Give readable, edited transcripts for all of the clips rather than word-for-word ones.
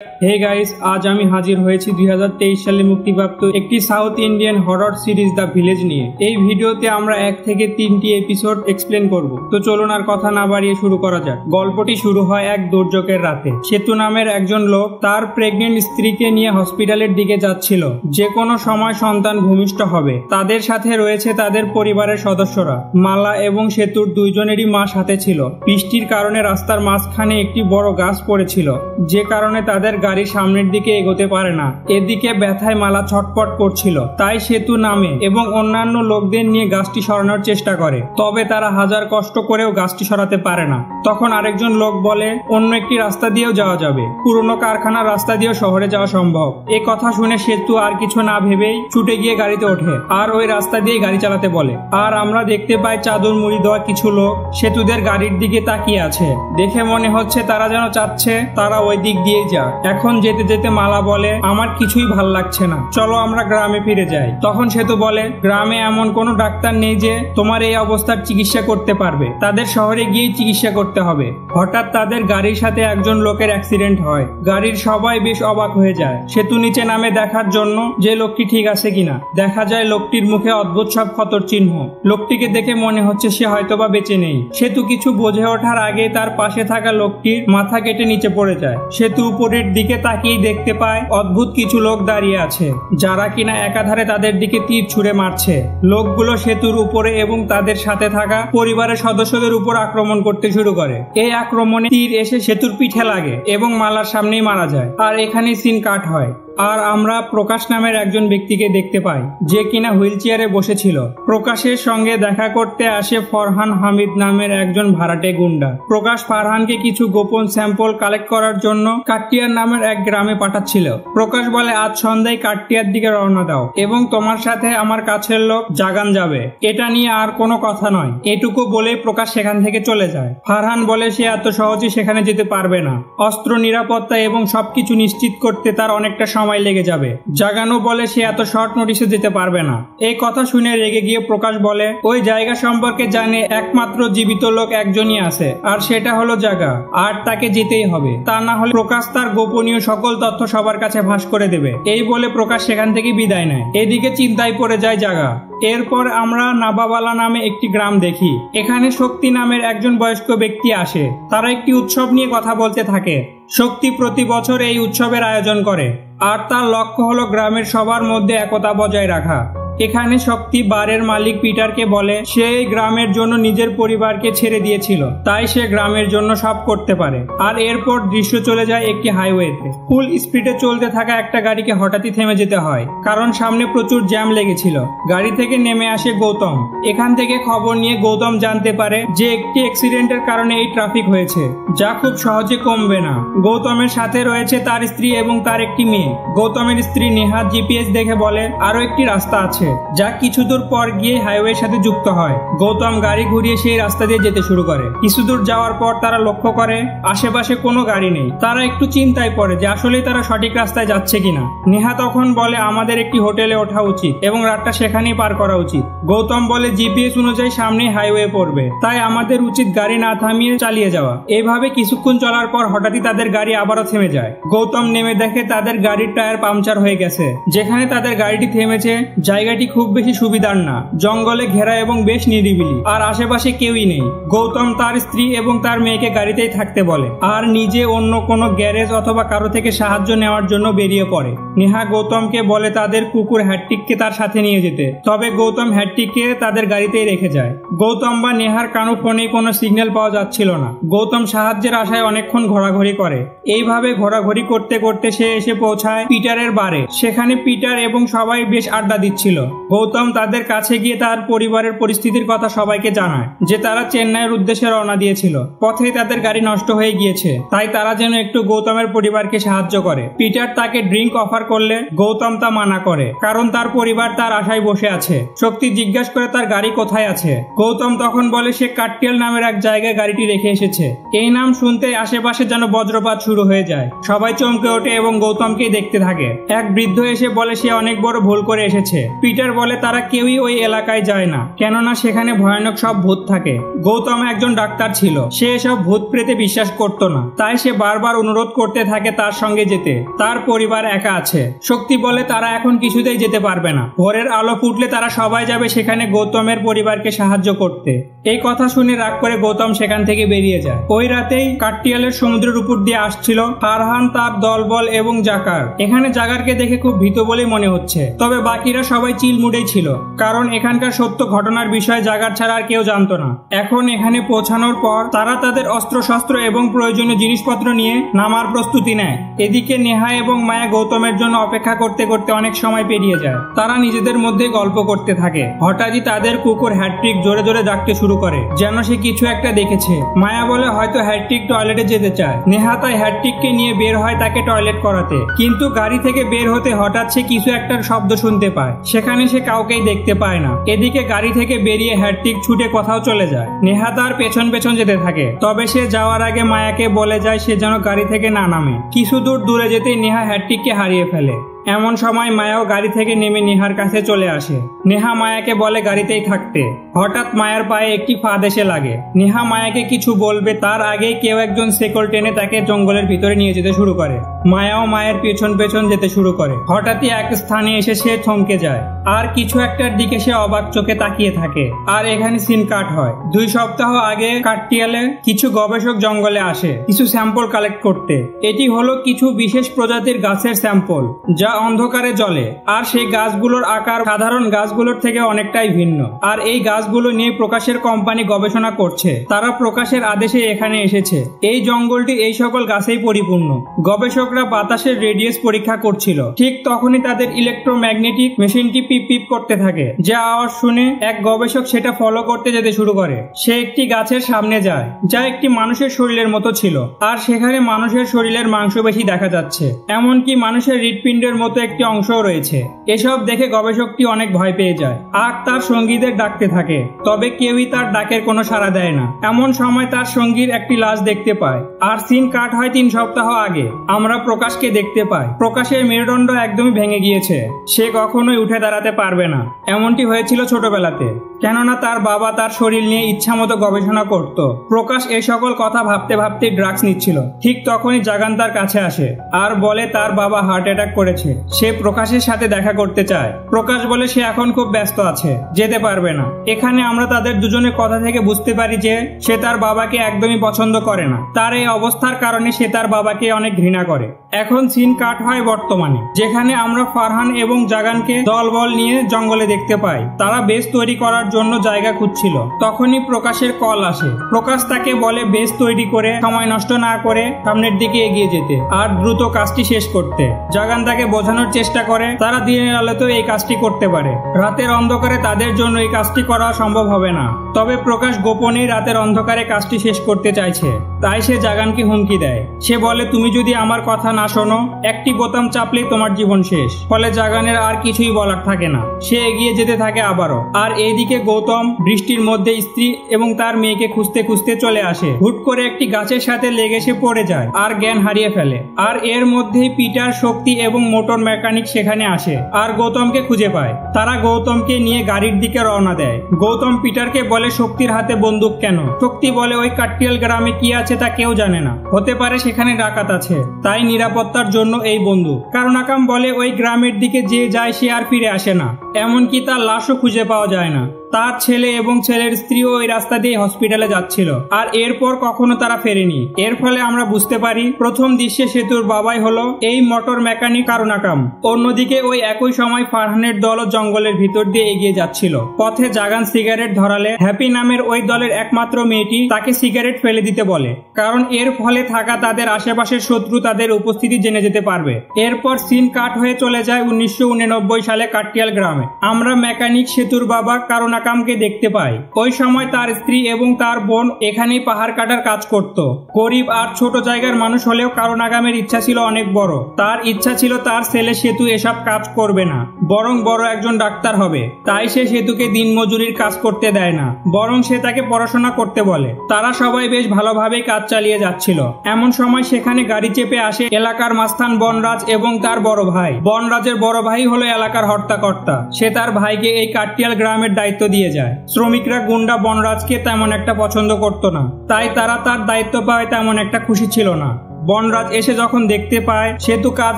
Hey guys, আজ আমি হাজির হয়েছি 2023 সালে মুক্তিপ্রাপ্ত একটি south Indian horror series the village নিয়ে। এই ভিডিওতে আমরা 1 থেকে 3টি এপিসোড এক্সপ্লেন করব। তো চলুন আর কথা না বাড়িয়ে শুরু করা যাক। গল্পটি শুরু হয় এক দুর্যোগের রাতে। সেতু নামের একজন লোক তার প্রেগনেন্ট স্ত্রীকে নিয়ে হসপিটালের দিকে যাচ্ছিল। যে কোনো সময় সন্তান ভূমিষ্ঠ হবে। তাদের সাথে রয়েছে তাদের পরিবারের সদস্যরা। মালা এবং সেতুর দুইজনেরই মা সাথে ছিল। বৃষ্টির কারণে রাস্তার মাঝখানে একটি বড় গাছ পড়েছিল, যে কারণে তাদের গাড়ি সামনের দিকে এগোতে পারে না। এদিকে ব্যথায় মালা ছটপট করছিল, তাই সেতু নামে এবং অন্যান্য লোকদের নিয়ে গাছটি সরানোর চেষ্টা করে। তবে তারা হাজার কষ্ট করেও গাছটি সরাতে পারে না। তখন আরেকজন লোক বলে অন্য একটি রাস্তা দিয়েও যাওয়া যাবে, পুরনো কারখানার রাস্তা দিয়েও শহরে যাওয়া সম্ভব। এই কথা শুনে সেতু আর কিছু না ভেবেই ছুটে গিয়ে গাড়িতে ওঠে আর ওই রাস্তা দিয়ে গাড়ি চালাতে বলে। আর আমরা দেখতে পাই চাদর মুড়ি দেওয়া কিছু লোক সেতুদের গাড়ির দিকে তাকিয়ে আছে। দেখে মনে হচ্ছে তারা যেন চাচ্ছে তারা ওই দিক দিয়েই যাক। এখন যেতে যেতে মালা বলে আমার কিছুই ভাল লাগছে না, চলো আমরা গ্রামে ফিরে যাই। তখন সেতু বলে গ্রামে এমন কোনো ডাক্তার নেই যে তোমার এই অবস্থার চিকিৎসা করতে পারবে, তাদের শহরে গিয়েই চিকিৎসা করতে হবে। হঠাৎ তাদের গাড়ির সাথে একজন লোকের অ্যাক্সিডেন্ট হয়। গাড়ির সবাই বেশ অবাক হয়ে যায়। সেতু নিচে নামে দেখার জন্য যে লোকটি ঠিক আছে কিনা। দেখা যায় লোকটির মুখে অদ্ভুত সব ক্ষতর চিহ্ন। লোকটিকে দেখে মনে হচ্ছে সে হয়তোবা বেঁচে নেই। সেতু কিছু বুঝে ওঠার আগে তার পাশে থাকা লোকটির মাথা কেটে নিচে পড়ে যায়। সেতু উপরের দিকে তাকিয়ে দেখতে পায় অদ্ভুত কিছু লোক দাঁড়িয়ে আছে, যারা কিনা একাধারে তাদের দিকে তীর ছুঁড়ে মারছে। লোকগুলো সেতুর উপরে এবং তাদের সাথে থাকা পরিবারের সদস্যদের উপর আক্রমণ করতে শুরু করে। এই আক্রমণে তীর এসে সেতুর পিঠে লাগে এবং মালার সামনেই মারা যায়। আর এখানেই সিন কাট হয়। আর আমরা প্রকাশ নামের একজন ব্যক্তিকে দেখতে পাই, যে কিনা হুইল চেয়ারে বসেছিল। প্রকাশের সঙ্গে দেখা করতে আসে ফরহান হামিদ নামের একজন ভাড়াটে গুন্ডা। প্রকাশ ফারহানকে কিছু গোপন স্যাম্পল কালেক্ট করার জন্য কাটিয়ার নামের এক গ্রামে পাঠাচ্ছিল। প্রকাশ বলে আজ সন্ধ্যায় কাটিয়ার দিকে রওনা দাও এবং তোমার সাথে আমার কাছের লোক জাগান যাবে। এটা নিয়ে আর কোনো কথা নয়। এটুকু বলে প্রকাশ সেখান থেকে চলে যায়। ফারহান বলে সে এত সহজে সেখানে যেতে পারবে না। অস্ত্র, নিরাপত্তা এবং সবকিছু নিশ্চিত করতে তার অনেকটা সময় লেগে যাবে। জাগানো বলে সে এত শর্ট নোটিসে যেতে পারবে না। এই কথা শুনে রেগে গিয়ে প্রকাশ বলে ওই জায়গা সম্পর্কে জানে একমাত্র জীবিত লোক একজনই আছে, আর সেটা হলো জাগা, আর তাকে যেতেই হবে। তা না হলে প্রকাশ তার গোপনীয় সকল তথ্য সবার কাছে ফাঁস করে দেবে। এই বলে প্রকাশ সেখান থেকে বিদায় নেয়। এদিকে চিন্তায় পড়ে যায় জাগা। এরপর আমরা নাবাবালা নামে একটি গ্রাম দেখি। এখানে শক্তি নামের একজন বয়স্ক ব্যক্তি আসে। তারা একটি উৎসব নিয়ে কথা বলতে থাকে। শক্তি প্রতি বছর এই উৎসবের আয়োজন করে, আর তার লক্ষ্য হলো গ্রামের সবার মধ্যে একতা বজায় রাখা। এখানে শক্তি বারের মালিক পিটারকে বলে সে এই গ্রামের জন্য নিজের পরিবারকে ছেড়ে দিয়েছিল, তাই সে গ্রামের জন্য সব করতে পারে। আর এরপর দৃশ্য চলে যায় একটি হাইওয়েতে। ফুল স্পিডে চলতে থাকা একটা গাড়িকে হঠাৎই থেমে যেতে হয়, কারণ সামনে প্রচুর জ্যাম লেগেছিল। গাড়ি থেকে নেমে আসে গৌতম। এখান থেকে খবর নিয়ে গৌতম জানতে পারে যে একটি অ্যাক্সিডেন্টের কারণে এই ট্রাফিক হয়েছে, যা খুব সহজে কমবে না। গৌতমের সাথে রয়েছে তার স্ত্রী এবং তার একটি মেয়ে। গৌতমের স্ত্রী নেহা জিপিএস দেখে বলে আরো একটি রাস্তা আছে, যা কিছু দূর পর গিয়ে হাইওয়ের সাথে যুক্ত হয়। গৌতম গাড়ি ঘুরিয়ে সেই রাস্তা দিয়ে যেতে শুরু করে। কিছু দূর যাওয়ার পর তারা লক্ষ্য করে আশেপাশে কোনো গাড়ি নেই। তারা একটু চিন্তায় পড়ে যে আসলেই তারা সঠিক রাস্তায় যাচ্ছে কিনা। নেহা তখন বলে আমাদের একটি হোটেলে ওঠা উচিত এবং রাতটা সেখানেই পার করা উচিত। গৌতম বলে জিপিএস অনুযায়ী সামনেই হাইওয়ে পড়বে, তাই আমাদের উচিত গাড়ি না থামিয়ে চালিয়ে যাওয়া। এইভাবে কিছুক্ষণ চলার পর হঠাৎই তাদের গাড়ি আবারও থেমে যায়। গৌতম নেমে দেখে তাদের গাড়ির টায়ার পাংচার হয়ে গেছে। যেখানে তাদের গাড়িটি থেমেছে জায়গাটি খুব বেশি সুবিধার না, জঙ্গলে ঘেরা এবং বেশ নিরিবিলি, আর আশেপাশে কেউই নেই। গৌতম তার স্ত্রী এবং তার মেয়েকে গাড়িতেই থাকতে বলে আর নিজে অন্য কোনো গ্যারেজ অথবা কারো থেকে সাহায্য নেওয়ার জন্য বেরিয়ে পড়ে। নেহা গৌতমকে বলে তাদের কুকুর হ্যাট্রিককে তার সাথে নিয়ে যেতে, তবে গৌতম হ্যাট্রিককে তাদের গাড়িতেই রেখে যায়। গৌতম বা নেহার কানো ফোনে কোনো সিগন্যাল পাওয়া যাচ্ছিল না। গৌতম সাহায্যের আশায় অনেকক্ষণ ঘোরাঘুরি করে। এইভাবে ঘোরাঘুরি করতে করতে সে এসে পৌঁছায় পিটারের বারে। সেখানে পিটার এবং সবাই বেশ আড্ডা দিচ্ছিল। গৌতম তাদের কাছে গিয়ে তার পরিবারের পরিস্থিতির কথা সবাইকে জানায়, যে তারা চেন্নাইয়ের উদ্দেশ্যে রওনা দিয়েছিল, পথেই তাদের গাড়ি নষ্ট হয়ে গিয়েছে, তাই তারা যেন একটু গৌতমের পরিবারকে সাহায্য করে। পিটার তাকে ড্রিঙ্ক অফার করলে গৌতম তা মানা করে, কারণ তার পরিবার তার আশায় বসে আছে। শক্তি জিজ্ঞাসা করে তার গাড়ি কোথায় আছে। গৌতম তখন বলে সে কাট্টিয়াল নামের এক জায়গায় গাড়িটি রেখে এসেছে। এই নাম শুনতে আশেপাশে যেন বজ্রপাত শুরু হয়ে যায়। সবাই চমকে ওঠে এবং গৌতমকে দেখতে থাকে। এক বৃদ্ধ এসে বলে সে অনেক বড় ভুল করে এসেছে। পিটার পিটার বলে তারা কেউই ওই এলাকায় যায় না, কেননা সেখানে ভয়ানক সব ভূত থাকে। গৌতম একজন ডাক্তার ছিল, সে এসব ভূত প্রেতে বিশ্বাস করত না, তাই সে বারবার অনুরোধ করতে থাকে তার সঙ্গে যেতে। তার পরিবার একা আছে। শক্তি বলে তারা এখন কিছুতেই যেতে পারবে না, ভোরের আলো ফুটলে তারা সবাই যাবে সেখানে গৌতমের পরিবারকে সাহায্য করতে। এই কথা শুনে রাগ করে গৌতম সেখান থেকে বেরিয়ে যায়। ওই রাতেই কাটটিয়ালের সমুদ্রের উপর দিয়ে আসছিল ফারহান, তার দলবল এবং জাকার। এখানে জাকারকে দেখে খুব ভীত বলে মনে হচ্ছে, তবে বাকিরা সবাই চিল মুডেই ছিল, কারণ এখানকার সত্য ঘটনার বিষয়ে জাকার ছাড়া আর কেউ জানতো না। এখন এখানে পৌঁছানোর পর তারা তাদের অস্ত্রশস্ত্র এবং প্রয়োজনীয় জিনিসপত্র নিয়ে নামার প্রস্তুতি নেয়। এদিকে নেহা এবং মায়া গৌতমের জন্য অপেক্ষা করতে করতে অনেক সময় পেরিয়ে যায়। তারা নিজেদের মধ্যে গল্প করতে থাকে। হঠাৎই তাদের কুকুর হ্যাট্রিক জোরে জোরে ডাকতে শুরু করে, যেন সে কিছু একটা দেখেছে। মায়া বলে হয়তো হ্যাট্রিক টয়লেটে যেতে চায়। নেহা তাই হ্যাট্রিককে নিয়ে বের হয় তাকে টয়লেট করাতে, কিন্তু গাড়ি থেকে বের হতে হঠাৎ সে কিছু একটা শব্দ শুনতে পায়। সেখানে সে কাউকেই দেখতে পায় না। এদিকে গাড়ি থেকে বেরিয়ে হ্যাট্রিক ছুটে কোথাও চলে যায়। নেহা তার পেছন পেছন যেতে থাকে, তবে সে যাওয়ার আগে মায়াকে বলে যায় সে যেন গাড়ি থেকে না নামে। কিছু দূর দূরে যেতেই নেহা হ্যাট্রিককে হারিয়ে ফেলে। এমন সময় মায়াও গাড়ি থেকে নেমে নেহার কাছে চলে আসে। নেহা মায়াকে বলে গাড়িতেই থাকতে। হঠাৎ মায়ার পায়ে একটি ফাঁদ এসে লাগে। নেহা মায়াকে কিছু বলবে তার আগেই কেউ একজন শেকল টেনে তাকে জঙ্গলের ভিতরে নিয়ে যেতে শুরু করে। মায়াও মায়ের পেছন পেছন যেতে শুরু করে। হঠাৎই এক স্থানে এসে সে থমকে যায়, আর কিছু একটার দিকে সে অবাক চোখে তাকিয়ে থাকে। আর এখানে সিন কাট হয়। 2 সপ্তাহ আগে কাটটিয়ালে কিছু গবেষক জঙ্গলে আসে কিছু স্যাম্পল কালেক্ট করতে। এটি হলো কিছু বিশেষ প্রজাতির গাছের স্যাম্পল, যা অন্ধকারে জ্বলে। আর সেই গাছগুলোর আকার সাধারণ গাছগুলোর থেকে অনেকটাই ভিন্ন। আর এই গাছগুলো নিয়ে প্রকাশের কোম্পানি গবেষণা করছে। তারা প্রকাশের আদেশে এখানে এসেছে। এই জঙ্গলটি এই সকল গাছেই পরিপূর্ণ। গবেষকরা বাতাসের রেডিয়াস পরীক্ষা করছিল। ঠিক তখনই তাদের ইলেকট্রোম্যাগনেটিক মেশিনটি পিপ পিপ করতে থাকে। যে আওয়াজ শুনে এক গবেষক সেটা ফলো করতে যেতে শুরু করে। সে একটি গাছের সামনে যায়, যা একটি মানুষের শরীরের মতো ছিল। আর সেখানে মানুষের শরীরের মাংসপেশি দেখা যাচ্ছে, এমনকি মানুষের হৃৎপিণ্ডের মতো একটি অংশও রয়েছে। এসব দেখে গবেষকটি অনেক ভয় পেয়ে যায় আর তার সঙ্গীদের ডাকতে থাকে, তবে কেউই তার ডাকের কোনো সাড়া দেয় না। এমন সময় তার সঙ্গীর একটি লাশ দেখতে পায়। আর সিন কাট হয় 3 সপ্তাহ আগে। আমরা প্রকাশকে দেখতে পাই। প্রকাশের মেরুদণ্ড একদমই ভেঙে গিয়েছে। সে কখনোই উঠে দাঁড়াতে পারবে না। এমনটি হয়েছিল ছোটবেলাতে, কেননা তার বাবা তার শরীর নিয়ে ইচ্ছামতো গবেষণা করত। প্রকাশ এই সকল কথা ভাবতে ভাবতে ড্রাগস নিচ্ছিল। ঠিক তখনই জাগান তার কাছে আসে আর বলে তার বাবা হার্ট অ্যাটাক করেছে। সে প্রকাশের সাথে দেখা করতে চায়। প্রকাশ বলে সে এখন খুব ব্যস্ত আছে, যেতে পারবে না। এখানে আমরা তাদের দুজনের কথা থেকে বুঝতে পারি যে সে তার বাবাকে একদমই পছন্দ করে না। তার এই অবস্থার কারণে সে তার বাবাকে অনেক ঘৃণা করে। এখন সিন কাট হয় বর্তমানে, যেখানে আমরা ফারহান এবং জাগানকে দলবল নিয়ে জঙ্গলে দেখতে পাই। তারা বেস তৈরি করার জন্য জায়গা খুঁজছিল। তখনই প্রকাশের কল আসে। প্রকাশ তাকে বলে বেস তৈরি করে সময় নষ্ট না করে সামনের দিকে এগিয়ে যেতে আর দ্রুত কাজটি শেষ করতে। জাগান তাকে বোঝানোর চেষ্টা করে তারা দিনের আলোতেও এই কাজটি করতে পারে। রাতের অন্ধকারে তাদের জন্য এই কাজটি করা সম্ভব হবে না। তবে প্রকাশ গোপনেই রাতের অন্ধকারে কাজটি শেষ করতে চাইছে, তাই সে জাগানকে হুমকি দেয়। সে বলে তুমি যদি আমার কথা না শোনো, একটি বোতাম চাপলেই তোমার জীবন শেষ। ফলে জাগানের আর কিছুই বলার থাকে না। সে এগিয়ে যেতে থাকে আবারও। আর এইদিকে গৌতম বৃষ্টির মধ্যে স্ত্রী এবং তার মেয়েকে খুঁজতে খুঁজতে চলে আসে। হুট করে একটি গাছের সাথে লেগে সে পড়ে যায় আর জ্ঞান হারিয়ে ফেলে। আর এর মধ্যেই পিটার, শক্তি এবং মোটর মেকানিক সেখানে আসে আর গৌতমকে খুঁজে পায়। তারা গৌতমকে নিয়ে গাড়ির দিকে রওনা দেয়। গৌতম পিটারকে বলে শক্তির হাতে বন্দুক কেন? শক্তি বলে ওই কাটটিয়াল গ্রামে কি আছে তা কেউ জানে না, হতে পারে সেখানে ডাকাত আছে, তাই নিরাপত্তার জন্য এই বন্দুক। কারুনাকাম বলে ওই গ্রামের দিকে যে যায় সে আর ফিরে আসে না, এমনকি তার লাশও খুঁজে পাওয়া যায় না। তার ছেলে এবং ছেলের স্ত্রীও ওই রাস্তা দিয়ে হসপিটালে যাচ্ছিল আর এরপর কখনো তারা ফেরেনি। এর ফলে আমরা বুঝতে পারি প্রথম দৃশ্যে সেতুর বাবাই হলো এই মোটর মেকানিক কারুনাকাম। অন্যদিকে ওই একই সময় ফারহানের দলও জঙ্গলের ভিতর দিয়ে এগিয়ে যাচ্ছিল। পথে জাগান সিগারেট ধরালে হ্যাপি নামের ওই দলের একমাত্র মেয়েটি তাকে সিগারেট ফেলে দিতে বলে, কারণ এর ফলে থাকা তাদের আশেপাশের শত্রু তাদের উপস্থিতি জেনে যেতে পারবে। এরপর সিন কাট হয়ে চলে যায় 1989 সালে কাটটিয়াল গ্রামে। আমরা মেকানিক, সেতুর বাবা, কারুনাকাম আকামকে দেখতে পায়। ওই সময় তার স্ত্রী এবং তার বোন এখানেই পাহাড় কাটার কাজ করত। গরিব আর ছোট জায়গার মানুষ হলেও কারণ আগামের ইচ্ছা ছিল অনেক বড়। তার ইচ্ছা ছিল তার ছেলে সেতু এসব কাজ করবে না, বরং বড় একজন ডাক্তার হবে। তাই সে সেতুকে দিনমজুরির কাজ করতে দেয় না, বরং সে তাকে পড়াশোনা করতে বলে। তারা সবাই বেশ ভালোভাবেই কাজ চালিয়ে যাচ্ছিল। এমন সময় সেখানে গাড়ি চেপে আসে এলাকার মাস্তান বনরাজ এবং তার বড় ভাই। বনরাজের বড় ভাই হলো এলাকার হর্তাকর্তা। সে তার ভাইকে এই কাটিয়াল গ্রামের দায়িত্ব দিয়ে যায়। শ্রমিকরা গুন্ডা বনরাজকে তেমন একটা পছন্দ করত না, তাই তারা তার দায়িত্ব পায় তেমন একটা খুশি ছিল না। বনরাজ এসে যখন দেখতে পায় সেতু কাজ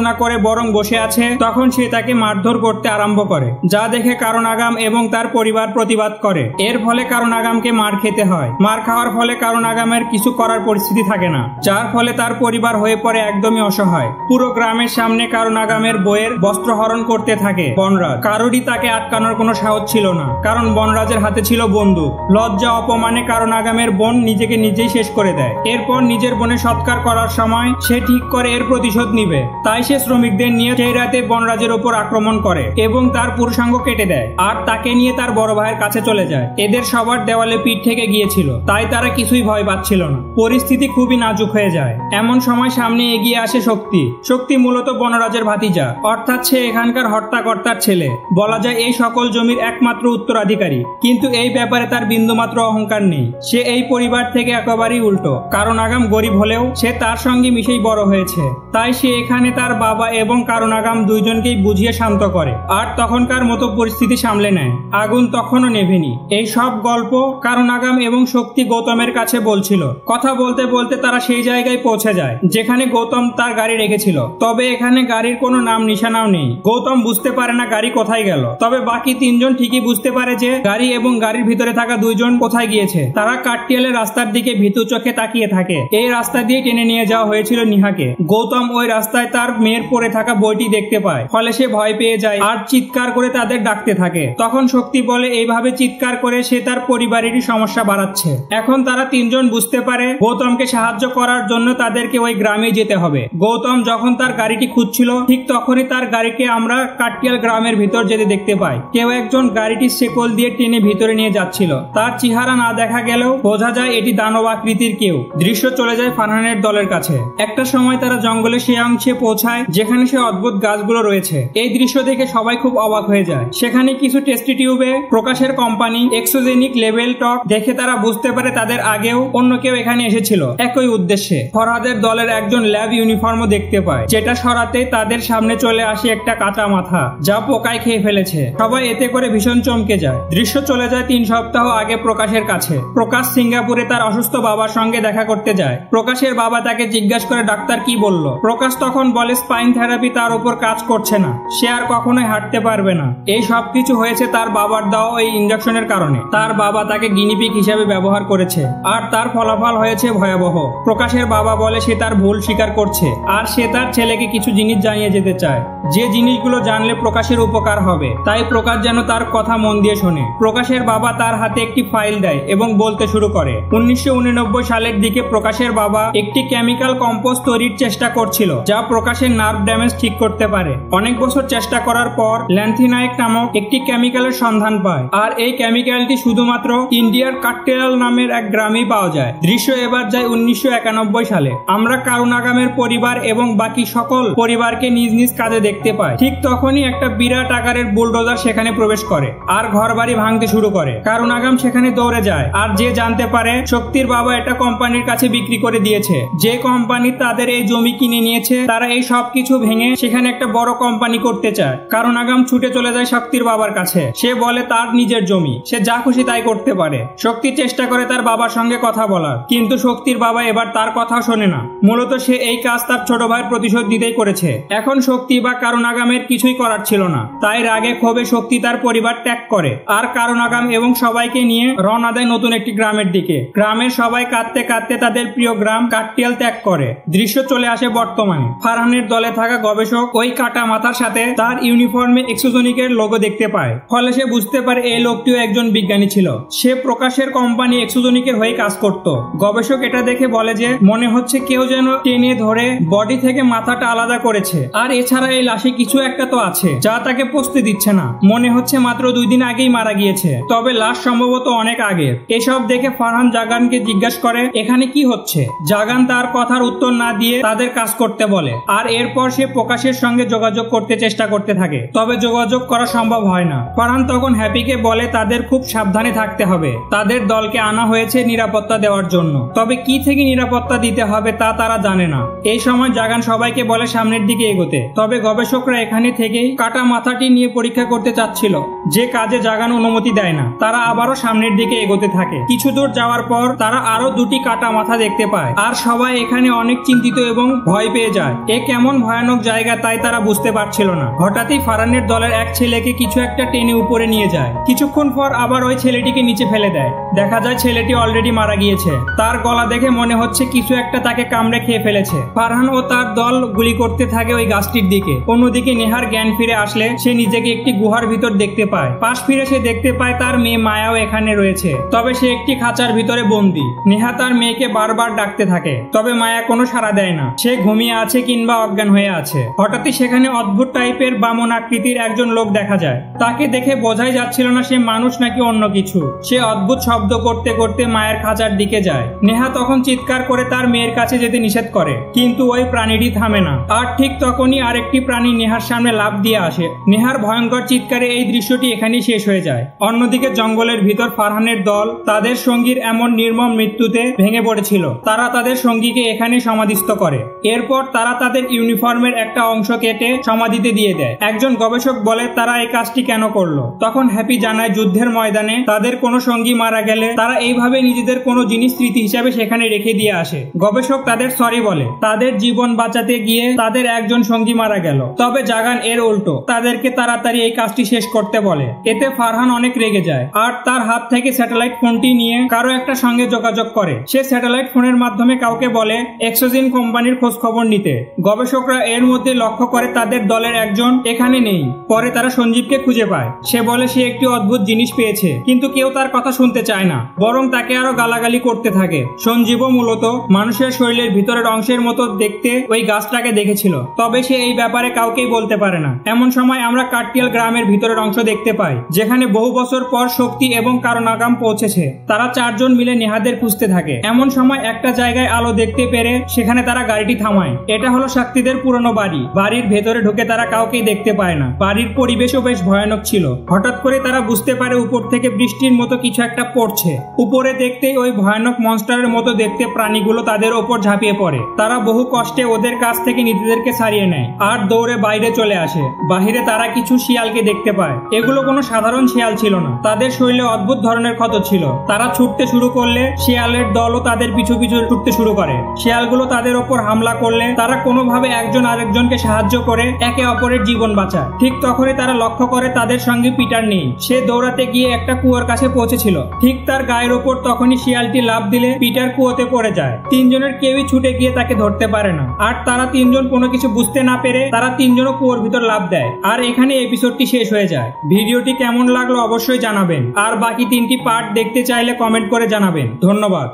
না করে বরং বসে আছে, তখন সে তাকে মারধর করতে আরম্ভ করে, যা দেখে কারণ আগাম এবং তার পরিবার প্রতিবাদ করে। এর ফলে কারণ আগামকে মার খেতে হয়। মার খাওয়ার ফলে কারণ আগামের কিছু করার পরিস্থিতি থাকে না, যার ফলে তার পরিবার হয়ে পড়ে একদমই অসহায়। পুরো গ্রামের সামনে কারণ আগামের বইয়ের বস্ত্রহরণ করতে থাকে বনরাজ। কারোরই তাকে আটকানোর কোনো সাহস ছিল না, কারণ বনরাজের হাতে ছিল বন্দুক। লজ্জা অপমানে কারণ আগামের বোন নিজেকে নিজেই শেষ করে দেয়। এরপর নিজের বোনের সৎকার করার সময় সে ঠিক করে এর প্রতিশোধ নিবে। তাই সে শ্রমিকদের নিয়ে সেই রাতে বনরাজের উপর আক্রমণ করে এবং তার পুরুষাঙ্গ কেটে দেয়, আর তাকে নিয়ে তার বড় ভাইয়ের কাছে চলে যায়। এদের সবার দেওয়ালে পিঠ থেকে গিয়েছিল, তাই তারা কিছুই ভয় পাচ্ছিল না। পরিস্থিতি খুবই নাজুক হয়ে যায়। এমন সময় সামনে এগিয়ে আসে শক্তি। শক্তি মূলত বনরাজের ভাতিজা, অর্থাৎ সে এখানকার হর্তাকর্তার ছেলে। বলা যায় এই সকল জমির একমাত্র উত্তরাধিকারী, কিন্তু এই ব্যাপারে তার বিন্দুমাত্র অহংকার নেই। সে এই পরিবার থেকে একেবারেই উল্টো। কারণ আগাম গরিব হলেও সে তার সঙ্গে মিশেই বড় হয়েছে, তাই সে এখানে তার বাবা এবং কারণ আগাম দুইজনকেই বুঝিয়ে শান্ত করে আর তখনকার মতো পরিস্থিতি সামলে নেয়। আগুন তখনও নেভেনি। এই সব গল্প কারণ আগাম এবং শক্তি গৌতমের কাছে বলছিল। কথা বলতে বলতে তারা সেই জায়গায় পৌঁছে যায় যেখানে গৌতম তার গাড়ি রেখেছিল। তবে এখানে গাড়ির কোনো নাম নিশানাও নেই। গৌতম বুঝতে পারে না গাড়ি কোথায় গেল, তবে বাকি তিনজন ঠিকই বুঝতে পারে যে গাড়ি এবং গাড়ির ভিতরে থাকা দুইজন কোথায় গিয়েছে। তারা কাটিয়ালের রাস্তার দিকে ভীতু চোখে তাকিয়ে থাকে। এই রাস্তা দিয়ে টেনে নিয়ে যাওয়া হয়েছিল নিহাকে। গৌতম ওই রাস্তায় তার মেয়ের পড়ে থাকা বইটি দেখতে পায়, ফলে সে ভয় পেয়ে যায় আর চিৎকার করে তাদের ডাকতে থাকে। তখন শক্তি বলে এইভাবে চিৎকার করে সে তার পরিবারেরই সমস্যা বাড়াচ্ছে। এখন তারা তিনজন বুঝতে পারে গৌতমকে সাহায্য করার জন্য তাদেরকে ওই গ্রামে যেতে হবে। গৌতম যখন তার গাড়িটি খুঁজছিল ঠিক তখনই তার গাড়িকে আমরা কাটিয়াল গ্রামের ভিতর যেতে দেখতে পাই। কেউ একজন গাড়িটি শেকল দিয়ে টেনে ভিতরে নিয়ে যাচ্ছিল। তার চেহারা না দেখা গেলেও বোঝা যায় এটি দানব আকৃতির কেউ। দৃশ্য চলে যায় ফারহানের দলের কাছে। একটা সময় তারা জঙ্গলে সে অংশে পৌঁছায় যেখানে সে অদ্ভুত গাছগুলো রয়েছে। এই দৃশ্য দেখে সবাই খুব অবাক হয়ে যায়। সেখানে কিছু টেস্টি টিউবে প্রকাশের কোম্পানি এক্সোজেনিক লেভেল টক দেখে তারা বুঝতে পারে তাদের আগেও অন্য কেউ এখানে এসেছিল একই উদ্দেশ্যে। ফরহাদের দলের একজন ল্যাব ইউনিফর্মও দেখতে পায়, যেটা সরাতে তাদের সামনে চলে আসে একটা কাঁচা মাথা যা পোকায় খেয়ে ফেলেছে। সবাই এতে করে ভীষণ চমকে যায়। দৃশ্য চলে যায় 3 সপ্তাহ আগে প্রকাশের কাছে। প্রকাশ সিঙ্গাপুরে তার অসুস্থ বাবার সঙ্গে দেখা করতে যায়। প্রকাশের বাবা তাকে জিজ্ঞাসা করে ডাক্তার কি বলল। প্রকাশ তখন বলে স্পাইন থেরাপি তার উপর কাজ করছে না, সে আর কখনোই হাঁটতে পারবে না। এই সবকিছু হয়েছে তার বাবার দেওয়া ওই ইনজেকশনের কারণে। তার বাবা তাকে গিনিপিগ হিসেবে ব্যবহার করেছে আর তার ফলাফল হয়েছে ভয়াবহ। প্রকাশের বাবা বলে সে তার ভুল স্বীকার করছে আর সে তার ছেলেকে কিছু জিনিস জানিয়ে যেতে চায়, যে জিনিসগুলো জানলে প্রকাশের উপকার হবে। তাই প্রকাশ যেন তার কথা মন দিয়ে শোনে। প্রকাশের বাবা তার হাতে একটি ফাইল দেয় এবং বলতে শুরু করে 1989 সালের দিকে প্রকাশের বাবা একটি কেমিক্যাল কম্পোস্ট তৈরির চেষ্টা করছিল যা প্রকাশের নার্ভ ড্যামেজ ঠিক করতে পারে। অনেক বছর চেষ্টা করার পর ল্যান্থিনাইক নামক একটি কেমিক্যালের সন্ধান পায়, আর এই কেমিক্যালটি শুধুমাত্র ইন্ডিয়ার কাট্টেরাল নামের এক গ্রামেই পাওয়া যায়। দৃশ্য এবার যায় 1991 সালে। আমরা কারণ আগামের পরিবার এবং বাকি সকল পরিবারকে নিজ নিজ কাজে দেখতে পাই। ঠিক তখনই একটা বিরাট আকারের বুলডোজার সেখানে প্রবেশ করে আর ঘরবাড়ি ভাঙতে শুরু করে। কারণ আগাম সেখানে দৌড়ে যায় আর যে জানতে পারে শক্তির বাবা এটা কোম্পানির কাছে বিক্রি করে দিয়েছে। যে কোম্পানি তাদের এই জমি কিনে নিয়েছে তারা এই সবকিছু ভেঙে সেখানে একটা বড় কোম্পানি করতে চায়। কারণ আগাম ছুটে চলে যায় শক্তির বাবার কাছে। সে বলে তার নিজের জমি, সে যা খুশি তাই করতে পারে। শক্তি চেষ্টা করে তার বাবার সঙ্গে কথা বলার, কিন্তু শক্তির বাবা এবার তার কথা শোনে না। মূলত সে এই কাজ তার ছোট ভাইয়ের প্রতিশোধ দিতেই করেছে। এখন শক্তি বা কারণ আগামের কিছুই করার ছিল না, তাই রাগে ক্ষোভে শক্তি তার পরিবার ত্যাগ করে আর কারণ আগাম এবং সবাইকে নিয়ে রওনা দেয় নতুন একটি গ্রামের দিকে। গ্রামের সবাই কাঁদতে কাঁদতে তাদের প্রিয় গ্রাম কাট্টিয়াল ত্যাগ করে। করে। দৃশ্য চলে আসে বর্তমানে। ফারহানের দলে থাকা গবেষক ওই কাটা মাথার সাথে তার ইউনিফর্মে এক্সোজনিকের লোগো দেখতে পায়। ফলে সে বুঝতে পারে এই লোকটিও একজন বিজ্ঞানী ছিল। সে প্রকাশের কোম্পানি এক্সোজনিকের হয়ে কাজ করত। গবেষক এটা দেখে বলে যে মনে হচ্ছে কেউ যেন টেনে ধরে বডি থেকে মাথাটা আলাদা করেছে, আর এছাড়া এই লাশে কিছু একটা তো আছে যা তাকে পচতে দিচ্ছে না। মনে হচ্ছে মাত্র 2 দিন আগেই মারা গিয়েছে, তবে লাশ সম্ভবত অনেক আগে। এসব দেখে ফারহান জাগানকে জিজ্ঞাসা করে এখানে কি হচ্ছে। জাগান তার কথার উত্তর না দিয়ে তাদের কাজ করতে বলে, আর এরপর সে প্রকাশের সঙ্গে যোগাযোগ করতে চেষ্টা করতে থাকে, তবে যোগাযোগ করা সম্ভব হয় না। ফারহান তখন হ্যাপিকে বলে তাদের খুব সাবধানে থাকতে হবে। তাদের দলকে আনা হয়েছে নিরাপত্তা দেওয়ার জন্য, তবে কি থেকে নিরাপত্তা দিতে হবে তা তারা জানে না। এই সময় জাগান সবাইকে বলে সামনের দিকে এগোতে, তবে গবেষকরা এখানে থেকেই কাটা মাথাটি নিয়ে পরীক্ষা করতে চাচ্ছিল, যে কাজে জাগান অনুমতি দেয় না। তারা আবারও সামনের দিকে এগোতে থাকে। কিছু দূর যাওয়ার পর তারা আরো 2টি কাটা মাথা দেখতে পায়, আর সবাই এখানে অনেক চিন্তিত এবং ভয় পেয়ে যায়। এ কেমন ভয়ানক জায়গা তাই তারা বুঝতে পারছিল না। হঠাৎই ফারহানের দলের এক ছেলেকে কিছু একটা টেনে উপরে নিয়ে যায়। কিছুক্ষণ পর আবার ওই ছেলেটিকে নিচে ফেলে দেয়। দেখা যায় ছেলেটি অলরেডি মারা গিয়েছে। তার গলা দেখে মনে হচ্ছে কিছু একটা তাকে কামড়ে খেয়ে ফেলেছে। ফারহান ও তার দল গুলি করতে থাকে ওই গাছটির দিকে। অন্যদিকে নেহার জ্ঞান ফিরে আসলে সে নিজেকে একটি গুহার ভিতর দেখতে পায়। পাশ ফিরে সে দেখতে পায় তার মেয়ে মায়াও এখানে রয়েছে, তবে সে একটি খাঁচার ভিতরে বন্দী। নেহা তার মেয়েকে বারবার ডাকতে থাকে, তবে মায়া কোনো সাড়া দেয় না। সে ঘুমিয়ে আছে কিংবা অজ্ঞান হয়ে আছে। হঠাৎই সেখানে অদ্ভুত টাইপের বামন আকৃতির একজন লোক দেখা যায়। তাকে দেখে বোঝাই যাচ্ছিল না সে মানুষ নাকি অন্য কিছু। সে অদ্ভুত শব্দ করতে করতে মায়ের খাঁচার দিকে যায়। নেহা তখন চিৎকার করে তার মেয়ের কাছে যেতে নিষেধ করে, কিন্তু ওই প্রাণীটি থামে না। আর ঠিক তখনই আরেকটি প্রাণী নেহার সামনে লাফ দিয়ে আসে। নেহার ভয়ঙ্কর চিৎকারে এই দৃশ্যটি এখানেই শেষ হয়ে যায়। অন্যদিকে জঙ্গলের ভিতর ফারহানের দল তাদের সঙ্গীর এমন নির্মম মৃত্যুতে ভেঙে পড়েছিল। তারা তাদের সঙ্গীকে এখানে সমাধিস্থ করে। এরপর তারা তাদের ইউনিফর্মের একটা অংশ কেটে সমাধিতে দিয়ে দেয়। একজন গবেষক বলে তারা এই কাজটি কেন করলো। তখন হ্যাপি জানায় যুদ্ধের ময়দানে তাদের কোনো সঙ্গী মারা গেলে তারা এইভাবে নিজেদের কোনো জিনিস স্মৃতি হিসাবে সেখানে রেখে দিয়ে আসে। গবেষক তাদের সরি বলে, তাদের জীবন বাঁচাতে গিয়ে তাদের একজন সঙ্গী মারা গেল। তবে জাগান এর উল্টো, তাদেরকে তাড়াতাড়ি এই কাজটি শেষ করতে বলে। এতে ফারহান অনেক রেগে যায় আর তার হাত থেকে স্যাটেলাইট ফোনটি নিয়ে কারো একটা সঙ্গে যোগাযোগ করে। সে স্যাটেলাইট ফোনের মাধ্যমে কাউকে বলে এক্সোজিন কোম্পানির খোঁজ খবর নিতে। গবেষকরা এর মধ্যে লক্ষ্য করে তাদের দলের একজন এখানে নেই। পরে তারা সঞ্জীবকে খুঁজে পায়। সে বলে সে একটি অদ্ভুত জিনিস পেয়েছে, কিন্তু কেউ তার কথা শুনতে চায় না, বরং তাকে আরো গালাগালি করতে থাকে। সঞ্জীবও মূলত মানুষের শরীরের ভিতরের অংশের মতো দেখতে ওই গাছটাকে দেখেছিল, তবে সে এই ব্যাপারে কাউকেই বলতে পারে না। এমন সময় আমরা কাটিয়াল গ্রামের ভিতরের অংশ দেখতে পাই, যেখানে বহু বছর পর শক্তি এবং কারো নাগাম পৌঁছেছে। তারা 4 জন মিলে নেহাদের খুঁজতে থাকে। এমন সময় একটা জায়গায় আলো দেখতে পেরে সেখানে তারা গাড়িটি থামায়। এটা হলো শক্তিদের পুরনো বাড়ি। বাড়ির ভেতরে ঢুকে তারা কাউকেই দেখতে পায় না। বাড়ির পরিবেশও বেশ ভয়ানক ছিল। হঠাৎ করে তারা বুঝতে পারে উপর থেকে বৃষ্টির মতো কিছু একটা পড়ছে। উপরে দেখতেই ওই ভয়ানক মনস্টারের মতো দেখতে প্রাণীগুলো তাদের ওপর ঝাঁপিয়ে পড়ে। তারা বহু কষ্টে ওদের কাছ থেকে নিজেদেরকে ছাড়িয়ে নেয় আর দৌড়ে বাইরে চলে আসে। বাহিরে তারা কিছু শিয়ালকে দেখতে পায়। এগুলো কোনো সাধারণ শিয়াল ছিল না, তাদের শরীরে অদ্ভুত ধরনের ক্ষত ছিল। তারা ছুটতে শুরু করলে শিয়ালের দলও তাদের পিছু পিছু ছুটতে শুরু করে। শিয়ালগুলো তাদের ওপর হামলা করলে তারা কোনোভাবে একজন আরেকজনকে সাহায্য করে একে অপরের জীবন বাঁচায়। ঠিক তখনই তারা লক্ষ্য করে তাদের সঙ্গে পিটার নেই। সে দৌড়াতে গিয়ে একটা কুয়োর কাছে পৌঁছেছিল। ঠিক তার গায়ের ওপর তখনই শিয়ালটি লাফ দিলে পিটার কুয়োতে পড়ে যায়। 3 জনের কেউই ছুটে গিয়ে তাকে ধরতে পারে না। আর তারা 3 জন কোনো কিছু বুঝতে না পেরে তারা 3 জনও কুয়োর ভিতর লাফ দেয়। আর এখানে এপিসোডটি শেষ হয়ে যায়। ভিডিওটি কেমন লাগলো অবশ্যই জানাবেন, আর বাকি 3টি পার্ট দেখতে চাইলে কমেন্ট করে জানাবেন। ধন্যবাদ।